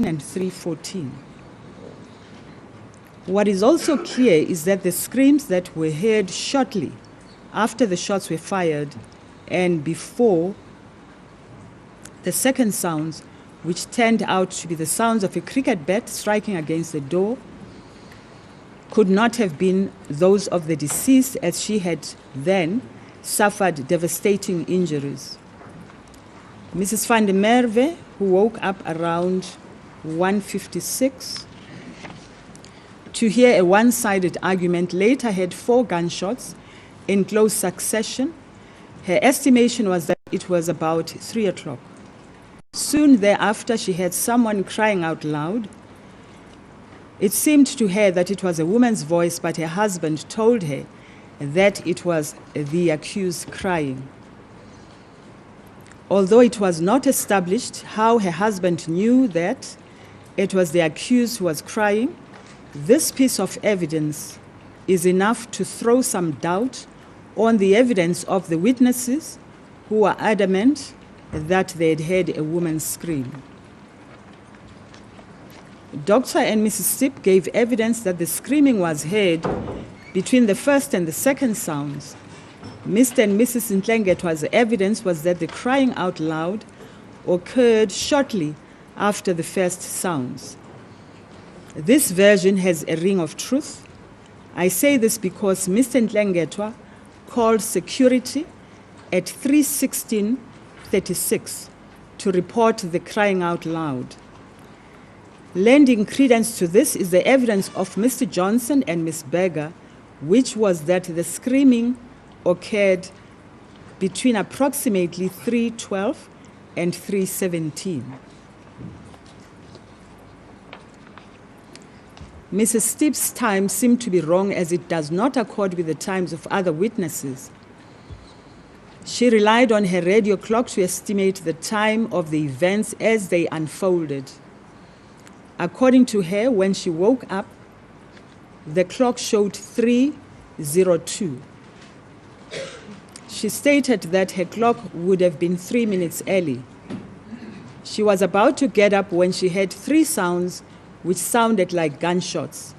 and 3:14. What is also clear is that the screams that were heard shortly after the shots were fired and before the second sounds, which turned out to be the sounds of a cricket bat striking against the door, could not have been those of the deceased, as she had then suffered devastating injuries. Mrs. van der Merwe, who woke up around 1:56 to hear a one-sided argument, later had 4 gunshots in close succession. Her estimation was that it was about 3 o'clock. Soon thereafter, she heard someone crying out loud. It seemed to her that it was a woman's voice, but her husband told her that it was the accused crying. Although it was not established how her husband knew that it was the accused who was crying, this piece of evidence is enough to throw some doubt on the evidence of the witnesses who were adamant that they had heard a woman scream. Dr. and Mrs. Stipp gave evidence that the screaming was heard between the first and the second sounds. Mr. and Mrs. Ntlengetwa's evidence was that the crying out loud occurred shortly after the first sounds. This version has a ring of truth. I say this because Mr. Ntlengetwa called security at 3:16:36 to report the crying out loud. Lending credence to this is the evidence of Mr. Johnson and Ms. Berger, which was that the screaming occurred between approximately 3:12 and 3:17. Mrs. Stipp's time seemed to be wrong, as it does not accord with the times of other witnesses. She relied on her radio clock to estimate the time of the events as they unfolded. According to her, when she woke up, the clock showed 3:02. She stated that her clock would have been 3 minutes early. She was about to get up when she heard 3 sounds which sounded like gunshots.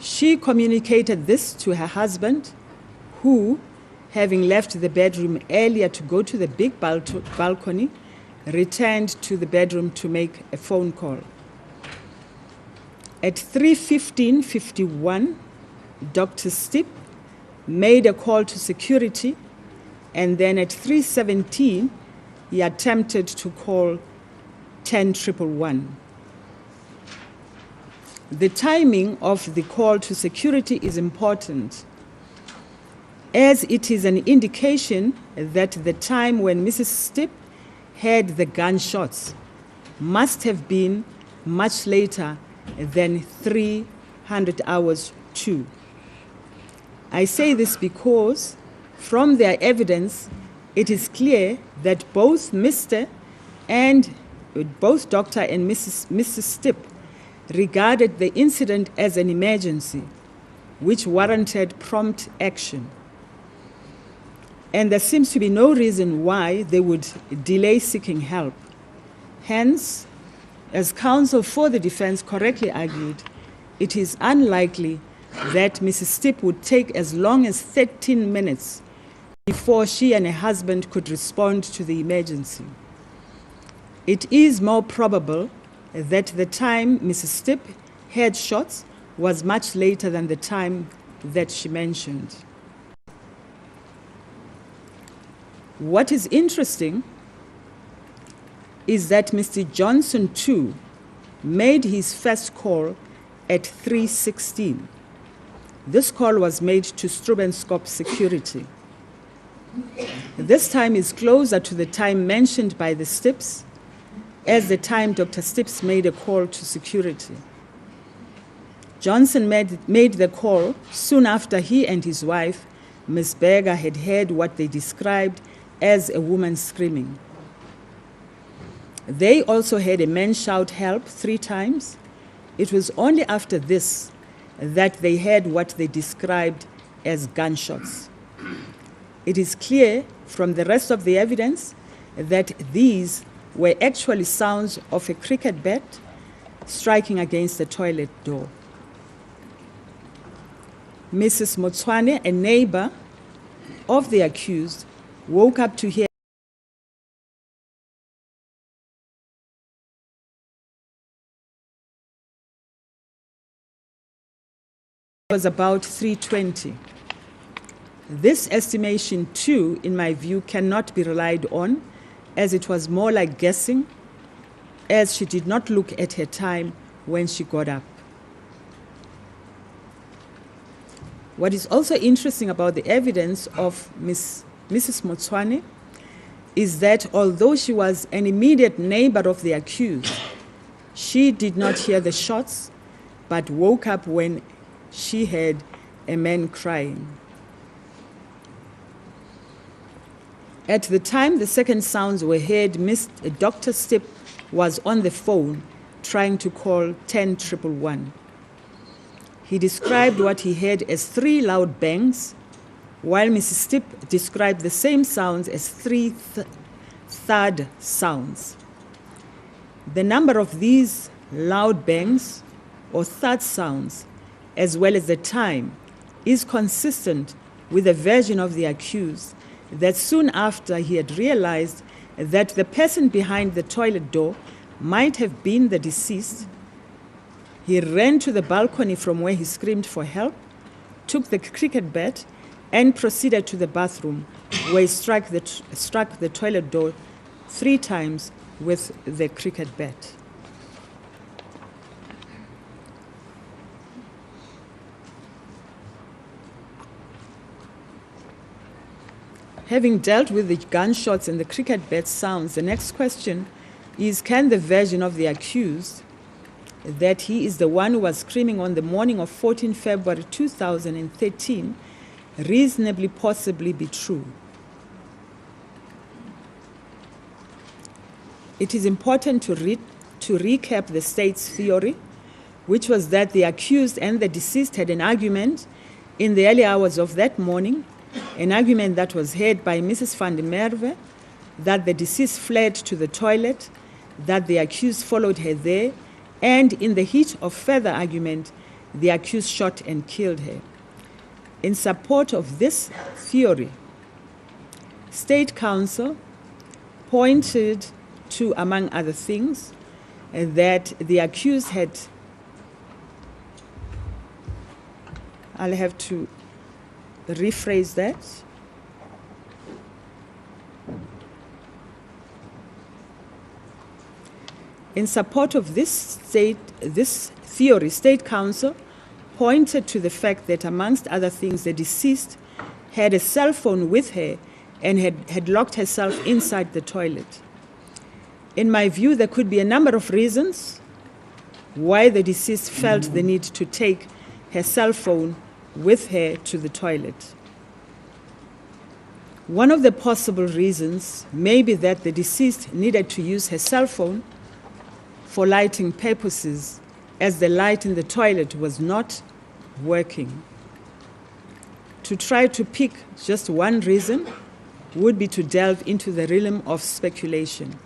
She communicated this to her husband, who, having left the bedroom earlier to go to the big balcony, returned to the bedroom to make a phone call. At 3:51, Dr. Stipp made a call to security, and then at 3:17, he attempted to call 10111. The timing of the call to security is important, as it is an indication that the time when Mrs. Stipp heard the gunshots must have been much later than 300 hours too. I say this because from their evidence, it is clear that both Dr. and Mrs. Stipp regarded the incident as an emergency, which warranted prompt action. And there seems to be no reason why they would delay seeking help. Hence, as counsel for the defense correctly argued, it is unlikely that Mrs. Stipp would take as long as 13 minutes before she and her husband could respond to the emergency. It is more probable that the time Mrs. Stipp heard shots was much later than the time that she mentioned. What is interesting is that Mr. Johnson, too, made his first call at 3:16. This call was made to Strubenskop Security. This time is closer to the time mentioned by the Stipps as the time Dr. Stipps made a call to security. Johnson made the call soon after he and his wife, Ms. Berger, had heard what they described as a woman screaming. They also heard a man shout help 3 times. It was only after this that they heard what they described as gunshots. It is clear from the rest of the evidence that these were actually sounds of a cricket bat striking against the toilet door. Mrs. Motswane, a neighbor of the accused, woke up to hear it was about 3:20. This estimation, too, in my view, cannot be relied on, as it was more like guessing, as she did not look at her time when she got up. What is also interesting about the evidence of Mrs. Motswane is that although she was an immediate neighbor of the accused, she did not hear the shots, but woke up when she heard a man crying. At the time the second sounds were heard, Dr. Stipp was on the phone trying to call 10111. He described what he heard as 3 loud bangs, while Mrs. Stipp described the same sounds as 3 thud sounds. The number of these loud bangs or thud sounds, as well as the time, is consistent with the version of the accused that soon after he had realized that the person behind the toilet door might have been the deceased, he ran to the balcony from where he screamed for help, took the cricket bat, and proceeded to the bathroom, where he struck the toilet door 3 times with the cricket bat. Having dealt with the gunshots and the cricket bat sounds, the next question is, can the version of the accused that he is the one who was screaming on the morning of 14 February 2013 reasonably possibly be true? It is important to recap the state's theory, which was that the accused and the deceased had an argument in the early hours of that morning, an argument that was heard by Mrs. van der Merwe, that the deceased fled to the toilet, that the accused followed her there, and in the heat of further argument, the accused shot and killed her. In support of this theory, State Counsel pointed to, among other things, that the accused had, I'll have to rephrase that. In support of this theory, State Counsel pointed to the fact that, amongst other things, the deceased had a cell phone with her and had locked herself inside the toilet. In my view, there could be a number of reasons why the deceased felt the need to take her cell phone with her to the toilet. One of the possible reasons may be that the deceased needed to use her cell phone for lighting purposes, as the light in the toilet was not working. To try to pick just one reason would be to delve into the realm of speculation.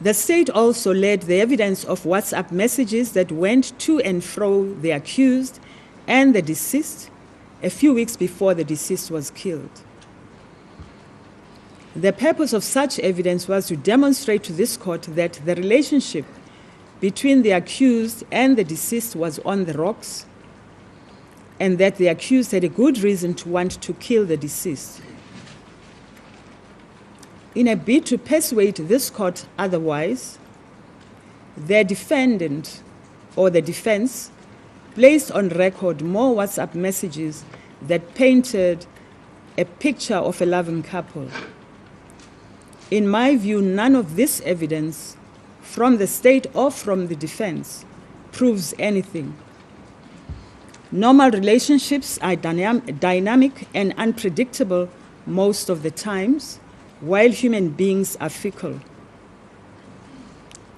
The state also led the evidence of WhatsApp messages that went to and fro the accused and the deceased a few weeks before the deceased was killed. The purpose of such evidence was to demonstrate to this court that the relationship between the accused and the deceased was on the rocks, and that the accused had a good reason to want to kill the deceased. In a bid to persuade this court otherwise, the defendant or the defense placed on record more WhatsApp messages that painted a picture of a loving couple. In my view, none of this evidence from the state or from the defense proves anything. Normal relationships are dynamic and unpredictable most of the times, while human beings are fickle.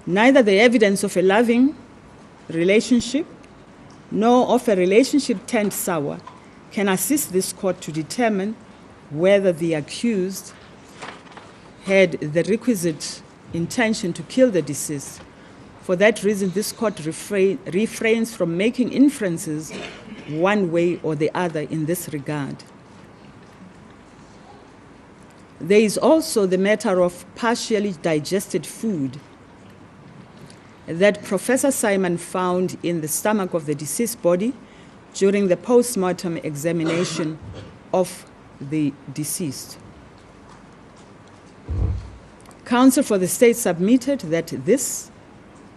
Neither the evidence of a loving relationship nor of a relationship turned sour can assist this court to determine whether the accused had the requisite intention to kill the deceased. For that reason, this court refrains from making inferences one way or the other in this regard. There is also the matter of partially digested food that Professor Simon found in the stomach of the deceased body during the post-mortem examination of the deceased. Counsel for the state submitted that this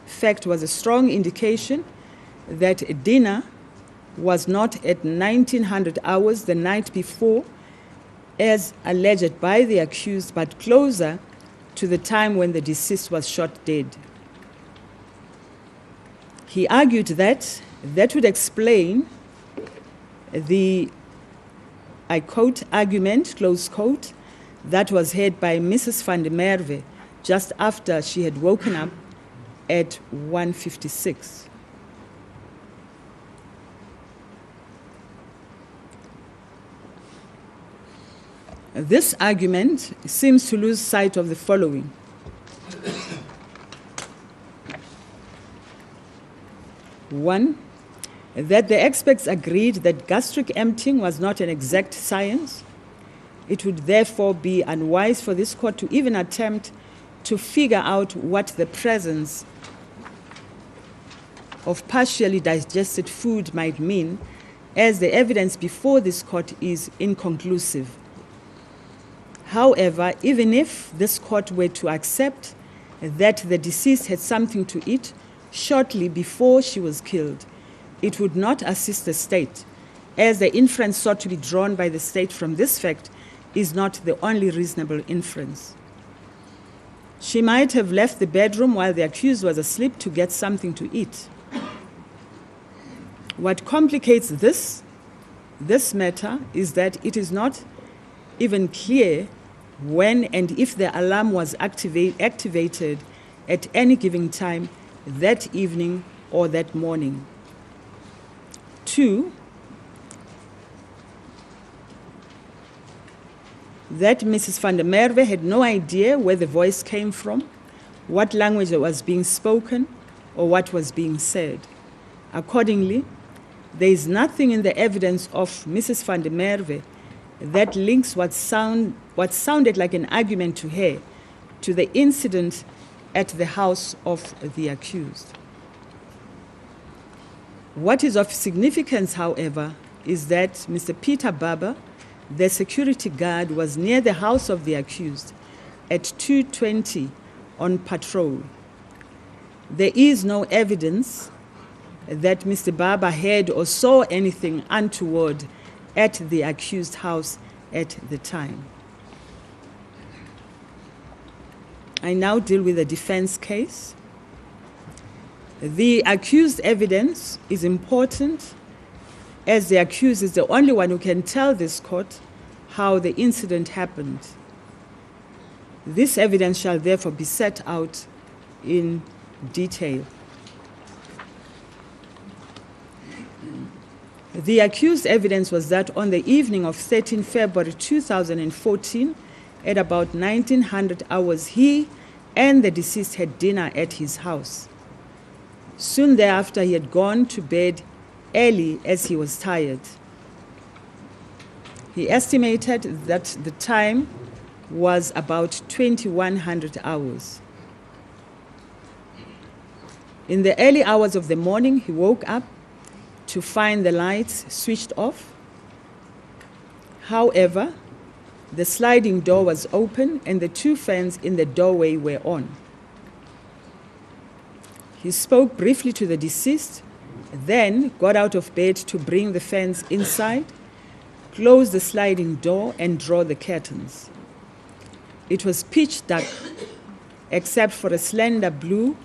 fact was a strong indication that dinner was not at 1900 hours the night before, as alleged by the accused, but closer to the time when the deceased was shot dead. He argued that would explain the, I quote, argument, close quote, that was heard by Mrs. van der Merwe just after she had woken up at 1:56. This argument seems to lose sight of the following. One, that the experts agreed that gastric emptying was not an exact science. It would therefore be unwise for this court to even attempt to figure out what the presence of partially digested food might mean, as the evidence before this court is inconclusive. However, even if this court were to accept that the deceased had something to eat shortly before she was killed, it would not assist the state, as the inference sought to be drawn by the state from this fact is not the only reasonable inference. She might have left the bedroom while the accused was asleep to get something to eat. What complicates this matter is that it is not even clear when and if the alarm was activated at any given time that evening or that morning. Two, that Mrs. van der Merwe had no idea where the voice came from, what language was being spoken, or what was being said. Accordingly, there is nothing in the evidence of Mrs. van der Merwe that links what sounded like an argument to her to the incident at the house of the accused. What is of significance, however, is that Mr. Peter Barber, the security guard, was near the house of the accused at 2:20 on patrol. There is no evidence that Mr. Barber heard or saw anything untoward at the accused house at the time. I now deal with the defense case. The accused evidence is important, as the accused is the only one who can tell this court how the incident happened. This evidence shall therefore be set out in detail. The accused evidence was that on the evening of 13 February 2014, at about 1900 hours, he and the deceased had dinner at his house. Soon thereafter, he had gone to bed early as he was tired. He estimated that the time was about 2100 hours. In the early hours of the morning, he woke up to find the lights switched off. However, the sliding door was open and the two fans in the doorway were on. He spoke briefly to the deceased, then got out of bed to bring the fans inside, close the sliding door, and draw the curtains. It was pitch dark, except for a slender blue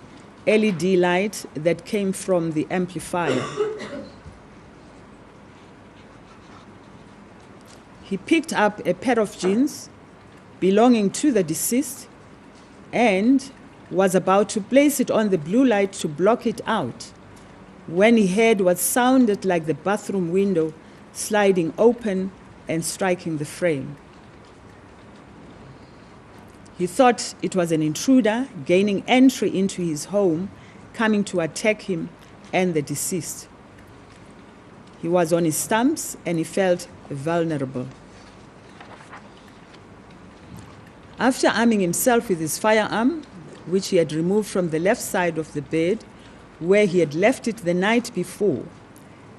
LED light that came from the amplifier. He picked up a pair of jeans belonging to the deceased and was about to place it on the blue light to block it out when he heard what sounded like the bathroom window sliding open and striking the frame. He thought it was an intruder gaining entry into his home, coming to attack him and the deceased. He was on his stumps and he felt vulnerable. After arming himself with his firearm, which he had removed from the left side of the bed, where he had left it the night before,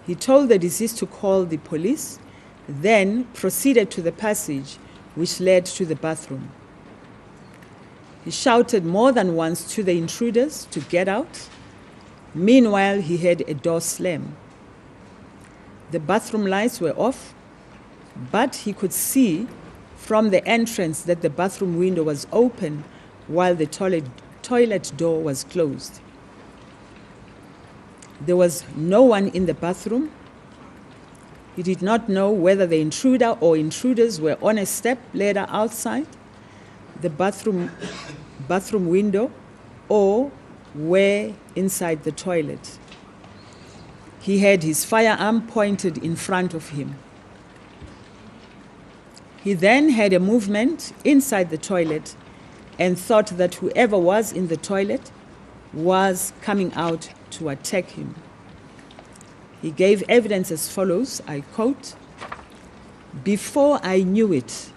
he told the deceased to call the police, then proceeded to the passage which led to the bathroom. He shouted more than once to the intruders to get out. Meanwhile, he heard a door slam. The bathroom lights were off, but he could see from the entrance that the bathroom window was open while the toilet door was closed. There was no one in the bathroom. He did not know whether the intruder or intruders were on a step ladder outside the bathroom window or were inside the toilet. He had his firearm pointed in front of him. He then had a movement inside the toilet and thought that whoever was in the toilet was coming out to attack him. He gave evidence as follows, I quote, "Before I knew it,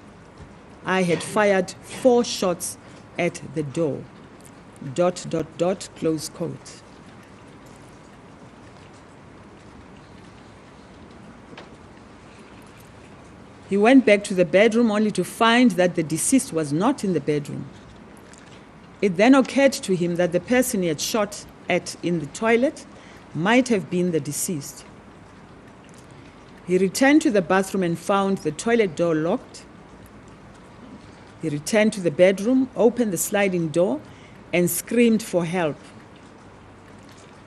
I had fired 4 shots at the door, ... close quote." He went back to the bedroom only to find that the deceased was not in the bedroom. It then occurred to him that the person he had shot at in the toilet might have been the deceased. He returned to the bathroom and found the toilet door locked. He returned to the bedroom, opened the sliding door, and screamed for help.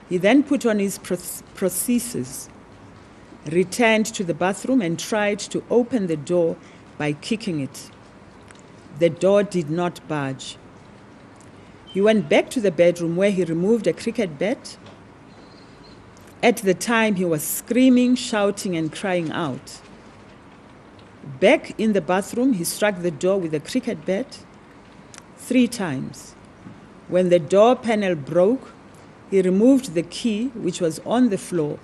He then put on his prosthesis, returned to the bathroom, and tried to open the door by kicking it. The door did not budge. He went back to the bedroom where he removed a cricket bat. At the time, he was screaming, shouting, and crying out. Back in the bathroom, he struck the door with a cricket bat 3 times. When the door panel broke, he removed the key, which was on the floor,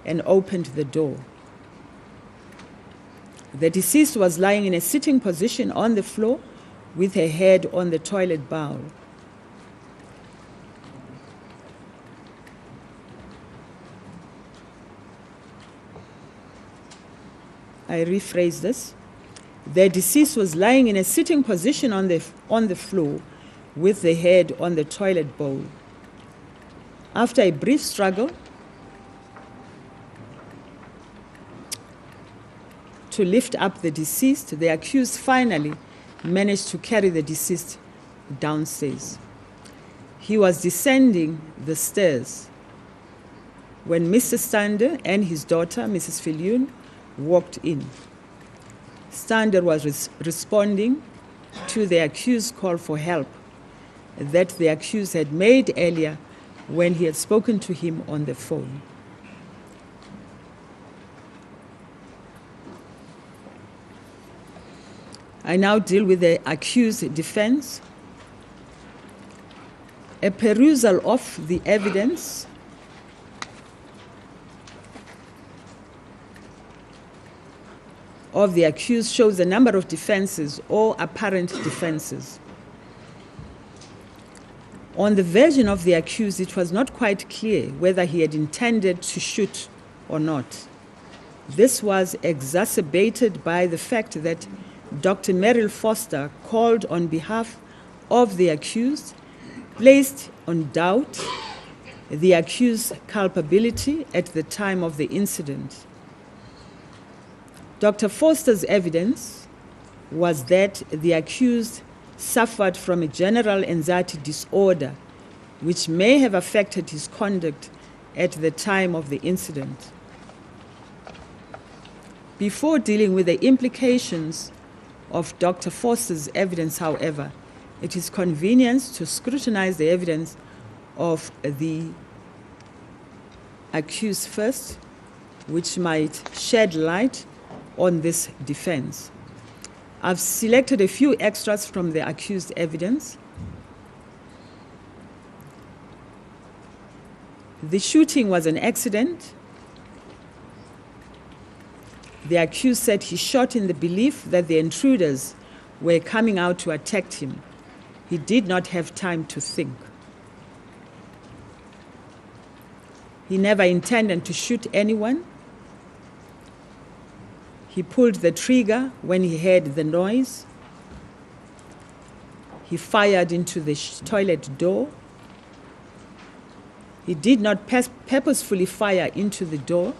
and opened the door. The deceased was lying in a sitting position on the floor with her head on the toilet bowl. I rephrase this. The deceased was lying in a sitting position on the floor with the head on the toilet bowl. After a brief struggle to lift up the deceased, the accused finally managed to carry the deceased downstairs. He was descending the stairs when Mr. Stander and his daughter, Mrs. Viljoen, walked in. Stander was responding to the accused's call for help that the accused had made earlier when he had spoken to him on the phone. I now deal with the accused defense. A perusal of the evidence of the accused shows a number of defenses or apparent defenses. On the version of the accused, it was not quite clear whether he had intended to shoot or not. This was exacerbated by the fact that Dr. Merrill Foster called on behalf of the accused, placed on doubt the accused's culpability at the time of the incident. Dr. Foster's evidence was that the accused suffered from a general anxiety disorder, which may have affected his conduct at the time of the incident. Before dealing with the implications of Dr. Foster's evidence, however, it is convenient to scrutinize the evidence of the accused first, which might shed light on this defense. I've selected a few extras from the accused evidence. The shooting was an accident. The accused said he shot in the belief that the intruders were coming out to attack him. He did not have time to think. He never intended to shoot anyone. He pulled the trigger when he heard the noise. He fired into the toilet door. He did not purposefully fire into the door.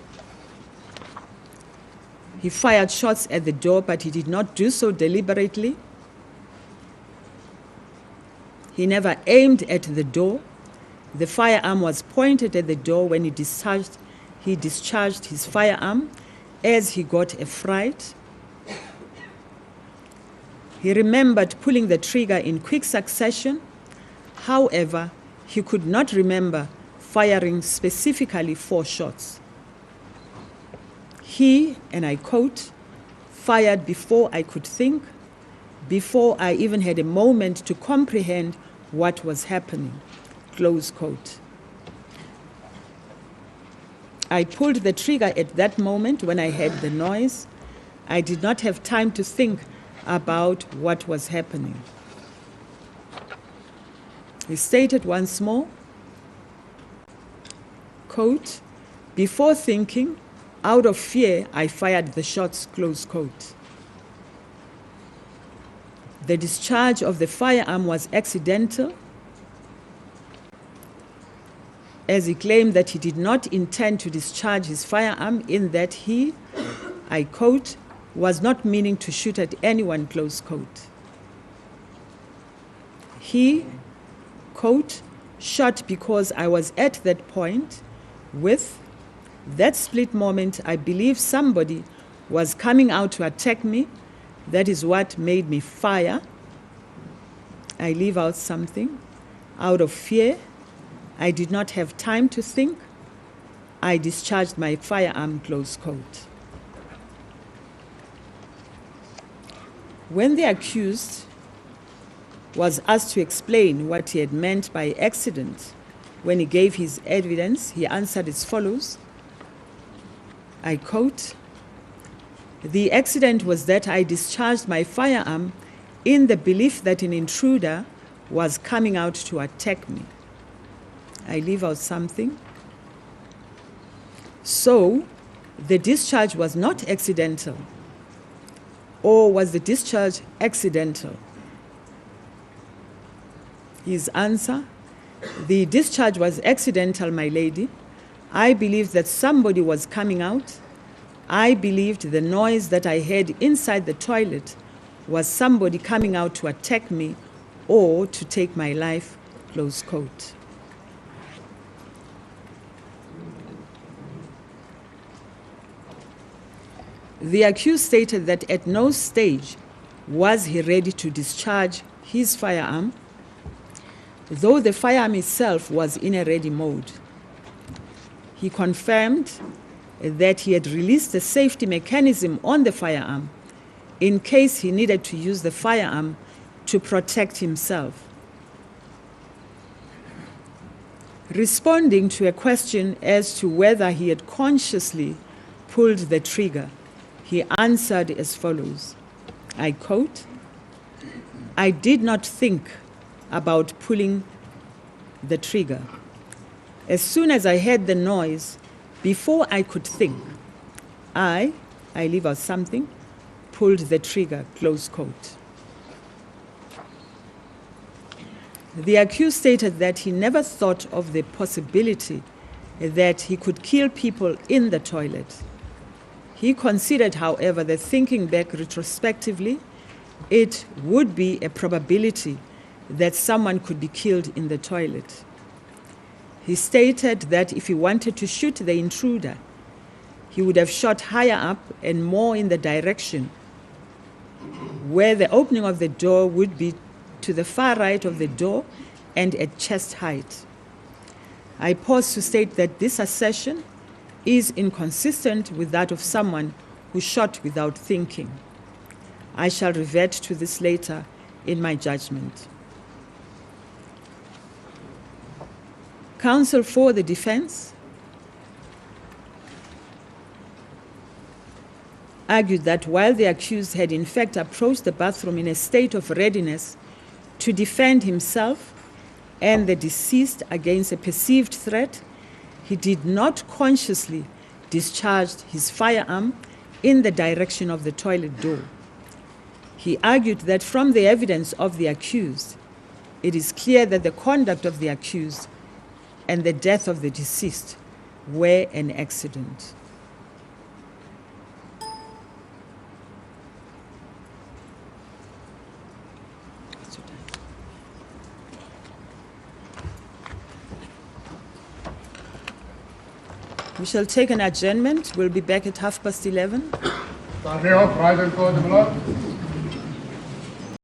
He fired shots at the door, but he did not do so deliberately. He never aimed at the door. The firearm was pointed at the door when he discharged his firearm as he got a fright. He remembered pulling the trigger in quick succession. However, he could not remember firing specifically 4 shots. He, and I quote, fired before I could think, before I even had a moment to comprehend what was happening, close quote. I pulled the trigger at that moment when I heard the noise. I did not have time to think about what was happening. He stated once more, quote, before thinking, out of fear, I fired the shots, close quote. The discharge of the firearm was accidental, as he claimed that he did not intend to discharge his firearm, in that he, I quote, was not meaning to shoot at anyone, close quote. He, quote, shot because I was at that point with that split moment. I believe somebody was coming out to attack me. That is what made me fire. I leave out something. Out of fear, I did not have time to think. I discharged my firearm, close quote. When the accused was asked to explain what he had meant by accident when he gave his evidence, he answered as follows. I quote, the accident was that I discharged my firearm in the belief that an intruder was coming out to attack me. I leave out something. So, the discharge was not accidental. Or was the discharge accidental? His answer, the discharge was accidental, my lady. I believed that somebody was coming out. I believed the noise that I heard inside the toilet was somebody coming out to attack me or to take my life, close quote. The accused stated that at no stage was he ready to discharge his firearm, though the firearm itself was in a ready mode. He confirmed that he had released the safety mechanism on the firearm in case he needed to use the firearm to protect himself. Responding to a question as to whether he had consciously pulled the trigger, he answered as follows. I quote, I did not think about pulling the trigger. As soon as I heard the noise, before I could think, I leave out something, pulled the trigger, close quote. The accused stated that he never thought of the possibility that he could kill people in the toilet. He considered, however, that thinking back retrospectively, it would be a probability that someone could be killed in the toilet. He stated that if he wanted to shoot the intruder, he would have shot higher up and more in the direction where the opening of the door would be to the far right of the door and at chest height. I pause to state that this assertion is inconsistent with that of someone who shot without thinking. I shall revert to this later in my judgment. Counsel for the defense argued that while the accused had in fact approached the bathroom in a state of readiness to defend himself and the deceased against a perceived threat, he did not consciously discharge his firearm in the direction of the toilet door. He argued that from the evidence of the accused, it is clear that the conduct of the accused and the death of the deceased were an accident. We shall take an adjournment. We'll be back at 11:30. Stand me up, rise and call the blood.